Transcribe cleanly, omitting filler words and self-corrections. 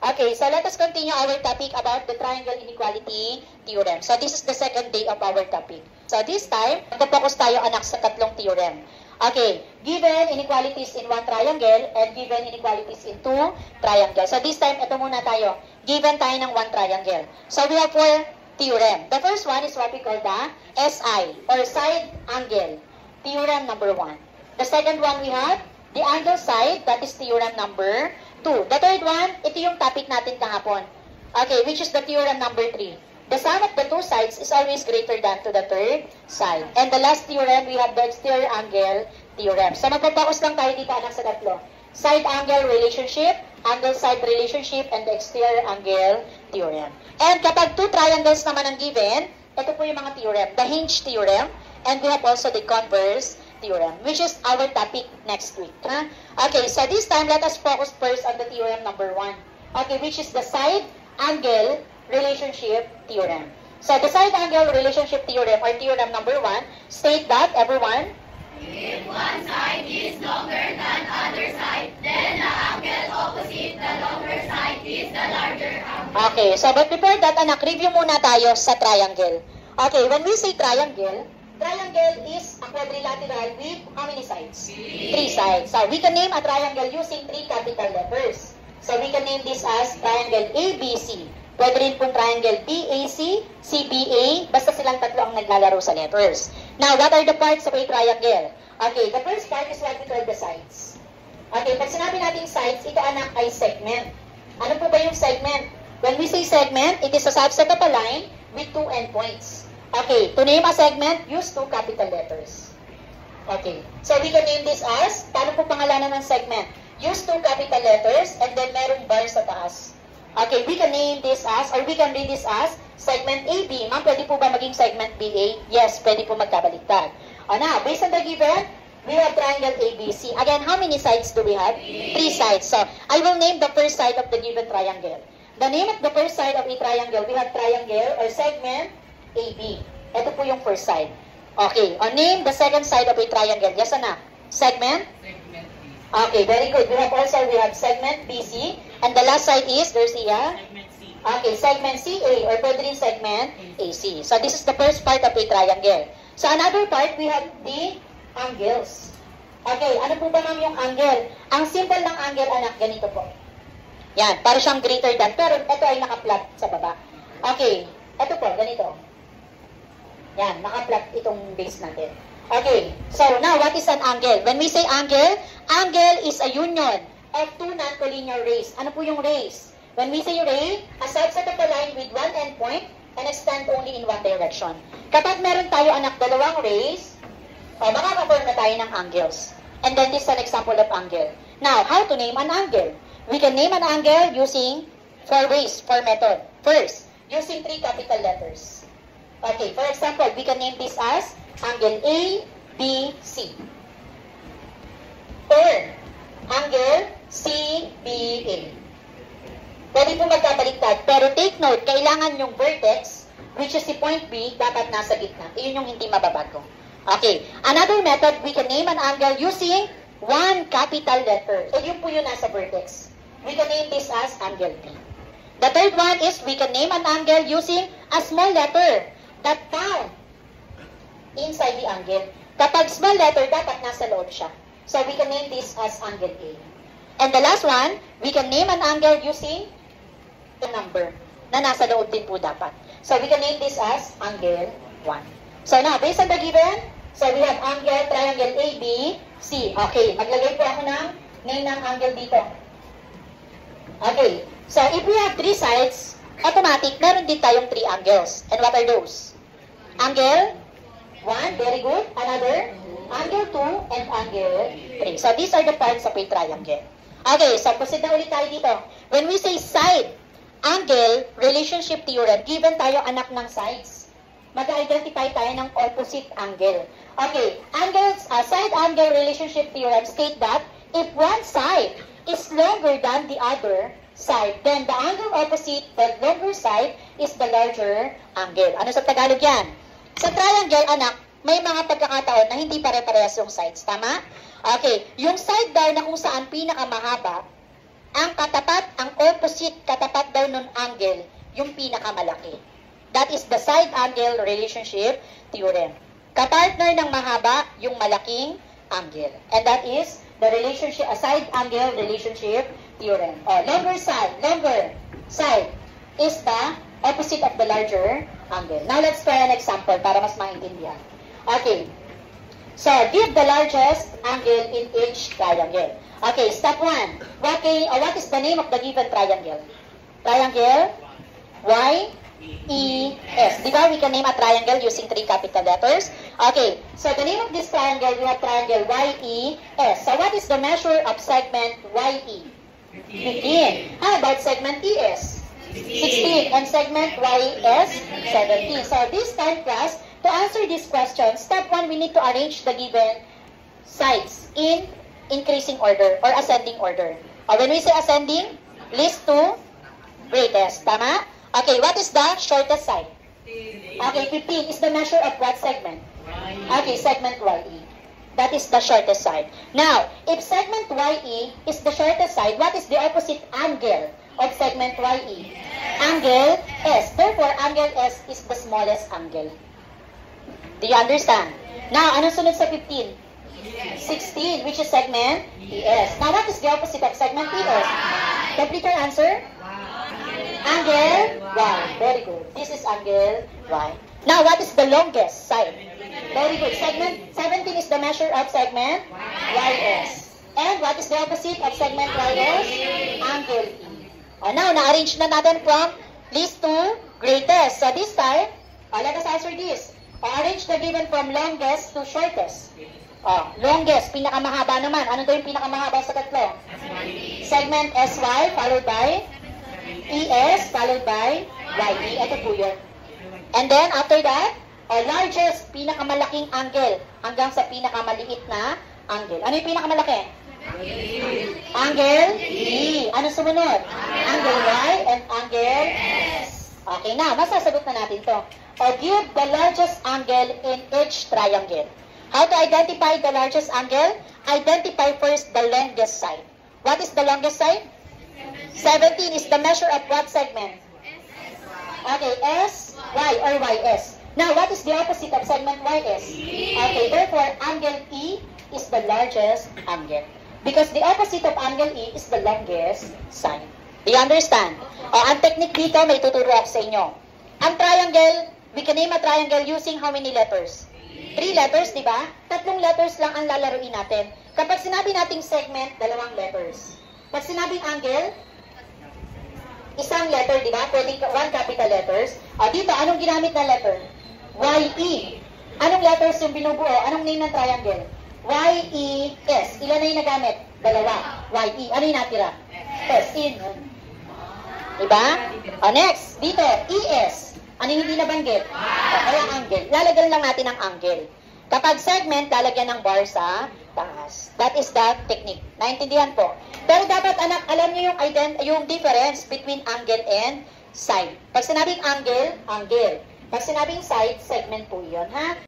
Okay, so let us continue our topic about the triangle inequality theorem. So this is the second day of our topic. So this time, mag-focus tayo anak sa tatlong theorem. Okay, given inequalities in one triangle and given inequalities in two triangles. So this time, ito muna tayo. Given tayo ng one triangle. So we have four theorem. The first one is what we call the SI or side angle theorem number 1. The second one we have the angle side, that is theorem number 2. The third one, ito yung topic natin kahapon. Okay, which is the theorem number 3. The sum of the two sides is always greater than to the third side. And the last theorem, we have the exterior angle theorem. So magpo-focus lang tayo dito anak sa tatlo. Side angle relationship, angle side relationship, and the exterior angle theorem. And kapag two triangles naman ang given, ito po yung mga theorem. The hinge theorem, and we have also the converse theorem, which is our topic next week. Huh? Okay, so this time, let us focus first on the theorem number 1. Okay, which is the side angle relationship theorem. So the side angle relationship theorem, or theorem number 1, state that, everyone, if one side is longer than other side, then the angle opposite the longer side is the larger angle. Okay, so but before that, anak, review muna tayo sa triangle. Okay, when we say triangle, triangle is a quadrilateral with how many sides? 3 sides. So we can name a triangle using 3 capital letters. So we can name this as triangle ABC. Pwede rin pong triangle BAC, CBA, basta silang tatlo ang naglalaro sa letters. Now, what are the parts of a triangle? Okay, the first part is what we call the sides. Okay, pag sinabi natin sides, ito anak ay segment. Ano po ba yung segment? When we say segment, it is a subset of a line with 2 endpoints. Okay, to name a segment, use 2 capital letters. Okay, so we can name this as, paano po pangalanan ng segment? Use 2 capital letters and then merong bar sa taas. Okay, we can name this as, or we can read this as, segment AB. Ma'am, pwede po ba maging segment BA? Yes, pwede po magkabaliktad. O now, based on the given, we have triangle ABC. Again, how many sides do we have? 3 sides. So, I will name the first side of the given triangle. The name of the first side of a triangle, we have triangle or segment AB. Ito po yung first side. Okay, o name the second side of a triangle. Yes, anak? Segment? Segment B. Okay, very good. We have segment BC. And the last side is, there's here? Segment C. Okay, segment CA or pwede rin segment AC. So this is the first part of a triangle. So another part, we have the angles. Okay, ano po ba ma'am yung angle? Ang simple ng angle, anak, ganito po. Yan, para siyang greater than. Pero ito ay naka-flat sa baba. Okay, ito po, ganito. Yan, naka-flat itong base natin. Okay, so now what is an angle? When we say angle, angle is a union of 2 non-collinear rays. Ano po yung rays? When we say ray, a subset of a line with 1 endpoint and extend only in one direction. Kapag meron tayo anak dalawang rays, makaka-form na tayo ng angles. And then this is an example of angle. Now, how to name an angle? We can name an angle using 4 ways, 4 method. First, using 3 capital letters. Okay, for example, we can name this as angle A, B, C. Or angle CBA. Pwede po magkabaliktad, pero take note, kailangan yung vertex, which is si point B, dapat nasa gitna. Iyon yung hindi mababago. Okay, another method, we can name an angle using 1 capital letter. So yun po yung nasa vertex. We can name this as angle B. The third one is we can name an angle using a small letter that found inside the angle. Kapag small letter, dapat nasa loob siya. So we can name this as angle A. And the last one, we can name an angle using the number na nasa loob din po dapat. So we can name this as angle 1. So now, based on the given, so we have angle, triangle A, B, C. Okay, maglagay po ako ng name ng angle dito. Okay, so if we have 3 sides, automatic, meron din tayong 3 angles. And what are those? Angle 1, very good. Another, angle 2, and angle 3. So these are the parts of a triangle. Okay, so proceed na ulit tayo dito. When we say side angle relationship theorem, given tayo anak ng sides, mag-identify tayo ng opposite angle. Okay, side angle relationship theorem state that if one side is longer than the other side, then the angle opposite the longer side is the larger angle. Ano sa Tagalog yan? Sa triangle, anak, may mga pagkakataon na hindi pare-parehas yung sides. Tama? Okay. Yung side daw na kung saan pinakamahaba, ang katapat, ang opposite katapat daw nun angle, yung pinakamalaki. That is the side angle relationship theorem. Kapartner ng mahaba, yung malaking angle. And that is the relationship, a side angle relationship theorem. Longer side is the opposite of the larger angle. Now let's try an example para mas maintindihan. Okay. So, give the largest angle in each triangle. Okay, step 1. What is the name of the given triangle? Triangle YES. Diba, we can name a triangle using 3 capital letters. Okay, so the name of this triangle, we have triangle YES. So, what is the measure of segment YE? 15. How about segment ES? 16. And segment YS? 17. So, this time, class, to answer this question, step 1, we need to arrange the given sides in increasing order or ascending order. Or when we say ascending, least to greatest. Tama? Okay, what is the shortest side? Okay, 15 is the measure of what segment? Okay, segment YE. That is the shortest side. Now, if segment YE is the shortest side, what is the opposite angle of segment YE? Angle S. Therefore, angle S is the smallest angle. Do you understand? Now, anong sunod sa 15? 16, which is segment ES. Now, what is the opposite of segment ES? Complete your answer? Angle Y. Very good. This is angle Y. Now, what is the longest side? Very good. Segment 17 is the measure of segment YS. And what is the opposite of segment YS? Angle E. Now, na-arrange na natin from least to greatest. So, this time, let us answer this. Arrange the given from longest to shortest. Longest, pinakamahaba naman. Ano daw yung pinakamahaba sa tatlo? Segment SY followed by ES followed by YE. Ito po yun. And then, after that, largest, pinakamalaking angle hanggang sa pinakamaliit na angle. Ano yung pinakamalaki? Angle E. Ano sumunod? Angle Y and angle S. Okay na, masasagot na natin to. Give the largest angle in each triangle. How to identify the largest angle? Identify first the longest side. What is the longest side? 17 is the measure of what segment? Okay, S, Y or YS. Now, what is the opposite of segment YS? Okay, therefore, angle E is the largest angle. Because the opposite of angle E is the longest side. Do you understand? Ang technique dito, may tuturo ako sa inyo. Ang triangle, we can name a triangle using how many letters? 3 letters, di ba? 3 letters lang ang lalaruin natin. Kapag sinabi nating segment, 2 letters. Pag sinabing angle, 1 letter, di ba? Pwede 1 capital letters. Dito, anong ginamit na letter? YE. Anong letters yung binubuo? Anong name ng triangle? YES. Ilan na yung nagamit? 2. YE. Ano yung natira? S. In. Diba? Next, dito, ES. Ano yung hindi nabanggit? Kaya angle. Lalagyan lang natin ang angle. Kapag segment, lalagyan ng bar sa taas. That is the technique. Naintindihan po. Pero dapat, anak, alam niyo yung difference between angle and side. Pag sinabing angle, angle. Pag sinabing side, segment po yun, ha?